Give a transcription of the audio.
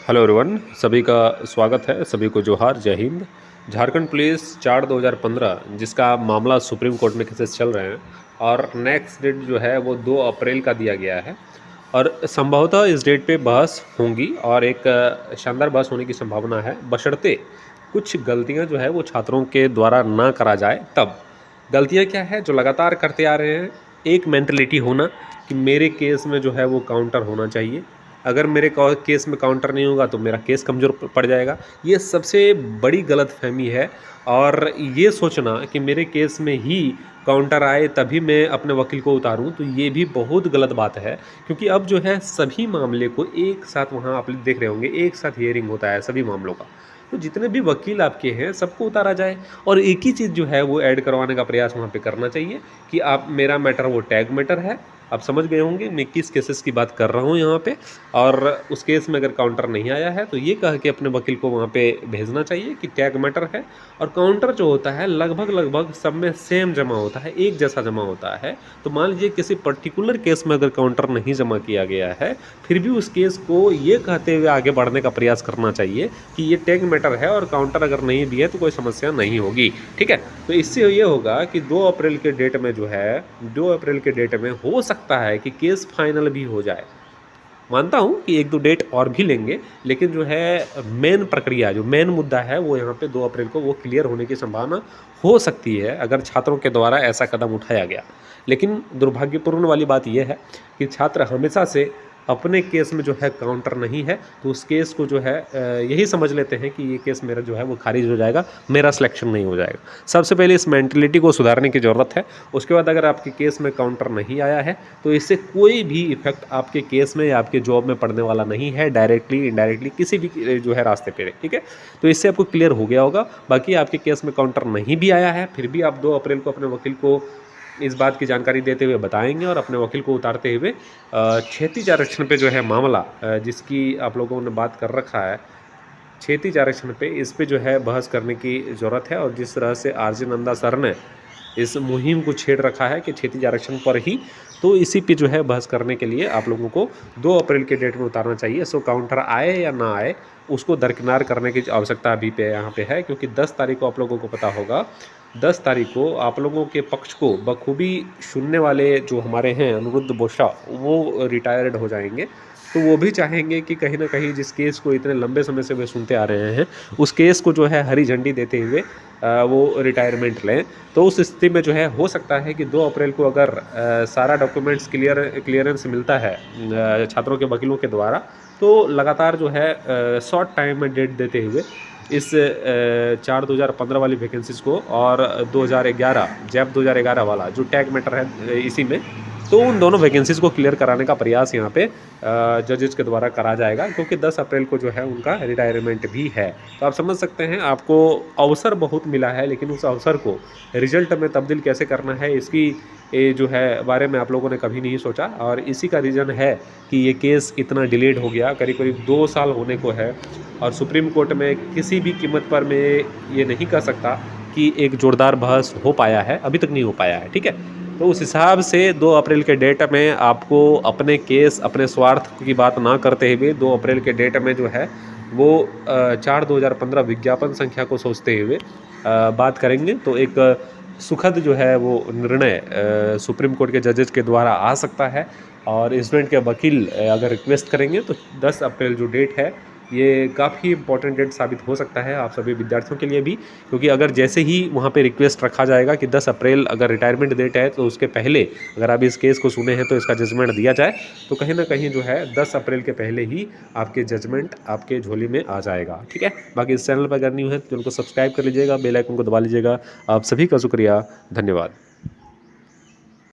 Hello everyone, सभी का स्वागत है। सभी को जोहार, जय हिंद। झारखंड पुलिस 4/2015 जिसका मामला सुप्रीम कोर्ट में केसेस चल रहे हैं और नेक्स्ट डेट जो है वो 2 अप्रैल का दिया गया है और संभवतः इस डेट पे बहस होंगी और एक शानदार बहस होने की संभावना है, बशर्ते कुछ गलतियां जो है वो छात्रों के द्वारा ना करा जाए। तब गलतियां क्या है जो लगातार करते आ रहे हैं? एक मेंटलिटी होना कि मेरे केस में जो है वो काउंटर होना चाहिए, अगर मेरे केस में काउंटर नहीं होगा तो मेरा केस कमज़ोर पड़ जाएगा। ये सबसे बड़ी गलतफहमी है। और ये सोचना कि मेरे केस में ही काउंटर आए तभी मैं अपने वकील को उतारूं, तो ये भी बहुत गलत बात है। क्योंकि अब जो है सभी मामले को एक साथ, वहाँ आप देख रहे होंगे एक साथ हियरिंग होता है सभी मामलों का, तो जितने भी वकील आपके हैं सबको उतारा जाए और एक ही चीज़ जो है वो ऐड करवाने का प्रयास वहाँ पे करना चाहिए कि आप मेरा मैटर वो टैग मैटर है। आप समझ गए होंगे मैं किस केसेस की बात कर रहा हूँ यहाँ पे। और उस केस में अगर काउंटर नहीं आया है तो ये कह के अपने वकील को वहाँ पे भेजना चाहिए कि टैग मैटर है। और काउंटर जो होता है लगभग लगभग सब में सेम जमा होता है, एक जैसा जमा होता है। तो मान लीजिए किसी पर्टिकुलर केस में अगर काउंटर नहीं जमा किया गया है, फिर भी उस केस को ये कहते हुए आगे बढ़ने का प्रयास करना चाहिए कि ये टैग मैटर है और काउंटर अगर नहीं भी है तो कोई समस्या नहीं होगी। ठीक है, तो इससे ये होगा कि 2 अप्रैल के डेट में जो है 2 अप्रैल के डेट में हो सकता है कि केस फाइनल भी हो जाए। मानता हूँ कि 1-2 डेट और भी लेंगे, लेकिन जो है मेन प्रक्रिया, जो मेन मुद्दा है वो यहाँ पे 2 अप्रैल को वो क्लियर होने की संभावना हो सकती है अगर छात्रों के द्वारा ऐसा कदम उठाया गया। लेकिन दुर्भाग्यपूर्ण वाली बात यह है कि छात्र हमेशा से अपने केस में जो है काउंटर नहीं है तो उस केस को जो है यही समझ लेते हैं कि ये केस मेरा जो है वो खारिज हो जाएगा, मेरा सिलेक्शन नहीं हो जाएगा। सबसे पहले इस मेंटलिटी को सुधारने की ज़रूरत है। उसके बाद अगर आपके केस में काउंटर नहीं आया है तो इससे कोई भी इफेक्ट आपके केस में या आपके जॉब में पड़ने वाला नहीं है, डायरेक्टली इनडायरेक्टली किसी भी जो है रास्ते पे। ठीक है, तो इससे आपको क्लियर हो गया होगा। बाकी आपके केस में काउंटर नहीं भी आया है फिर भी आप 2 अप्रैल को अपने वकील को इस बात की जानकारी देते हुए बताएंगे और अपने वकील को उतारते हुए क्षैतिज आरक्षण पे जो है मामला जिसकी आप लोगों ने बात कर रखा है, क्षैतिज आरक्षण पे, इस पे जो है बहस करने की ज़रूरत है। और जिस तरह से आरजे नंदा सर ने इस मुहिम को छेड़ रखा है कि क्षैतिज आरक्षण पर ही, तो इसी पे जो है बहस करने के लिए आप लोगों को 2 अप्रैल के डेट में उतारना चाहिए। सो काउंटर आए या ना आए उसको दरकिनार करने की आवश्यकता अभी पे यहाँ पे है, क्योंकि 10 तारीख को आप लोगों को पता होगा, 10 तारीख को आप लोगों के पक्ष को बखूबी सुनने वाले जो हमारे हैं अनिरुद्ध बोशा, वो रिटायर्ड हो जाएंगे। तो वो भी चाहेंगे कि कहीं ना कहीं जिस केस को इतने लंबे समय से वे सुनते आ रहे हैं उस केस को जो है हरी झंडी देते हुए वो रिटायरमेंट लें। तो उस स्थिति में जो है हो सकता है कि 2 अप्रैल को अगर सारा डॉक्यूमेंट्स क्लियरेंस मिलता है छात्रों के वकीलों के द्वारा, तो लगातार जो है शॉर्ट टाइम में डेट देते हुए इस 4/2015 वाली वैकेंसीज़ को और 2011 जैप 2011 वाला जो टैग मैटर है इसी में, तो उन दोनों वैकेंसीज़ को क्लियर कराने का प्रयास यहाँ पे जजेस के द्वारा करा जाएगा, क्योंकि 10 अप्रैल को जो है उनका रिटायरमेंट भी है। तो आप समझ सकते हैं आपको अवसर बहुत मिला है, लेकिन उस अवसर को रिजल्ट में तब्दील कैसे करना है इसकी जो है बारे में आप लोगों ने कभी नहीं सोचा। और इसी का रीज़न है कि ये केस इतना डिलेड हो गया, करीब करीब 2 साल होने को है। और सुप्रीम कोर्ट में किसी भी कीमत पर मैं ये नहीं कह सकता कि एक जोरदार बहस हो पाया है, अभी तक नहीं हो पाया है। ठीक है, तो उस हिसाब से 2 अप्रैल के डेट में आपको अपने केस, अपने स्वार्थ की बात ना करते हुए 2 अप्रैल के डेट में जो है वो 4/2015 विज्ञापन संख्या को सोचते हुए बात करेंगे। तो एक सुखद जो है वो निर्णय सुप्रीम कोर्ट के जजेस के द्वारा आ सकता है। और स्टूडेंट के वकील अगर रिक्वेस्ट करेंगे तो 10 अप्रैल जो डेट है ये काफ़ी इंपॉर्टेंट डेट साबित हो सकता है आप सभी विद्यार्थियों के लिए भी। क्योंकि अगर जैसे ही वहाँ पे रिक्वेस्ट रखा जाएगा कि 10 अप्रैल अगर रिटायरमेंट डेट है तो उसके पहले अगर आप इस केस को सुने हैं तो इसका जजमेंट दिया जाए, तो कहीं ना कहीं जो है 10 अप्रैल के पहले ही आपके जजमेंट आपके झोली में आ जाएगा। ठीक है, बाकी इस चैनल पर अगर न्यू है तो उनको सब्सक्राइब कर लीजिएगा, बेल आइकन को दबा लीजिएगा। आप सभी का शुक्रिया, धन्यवाद।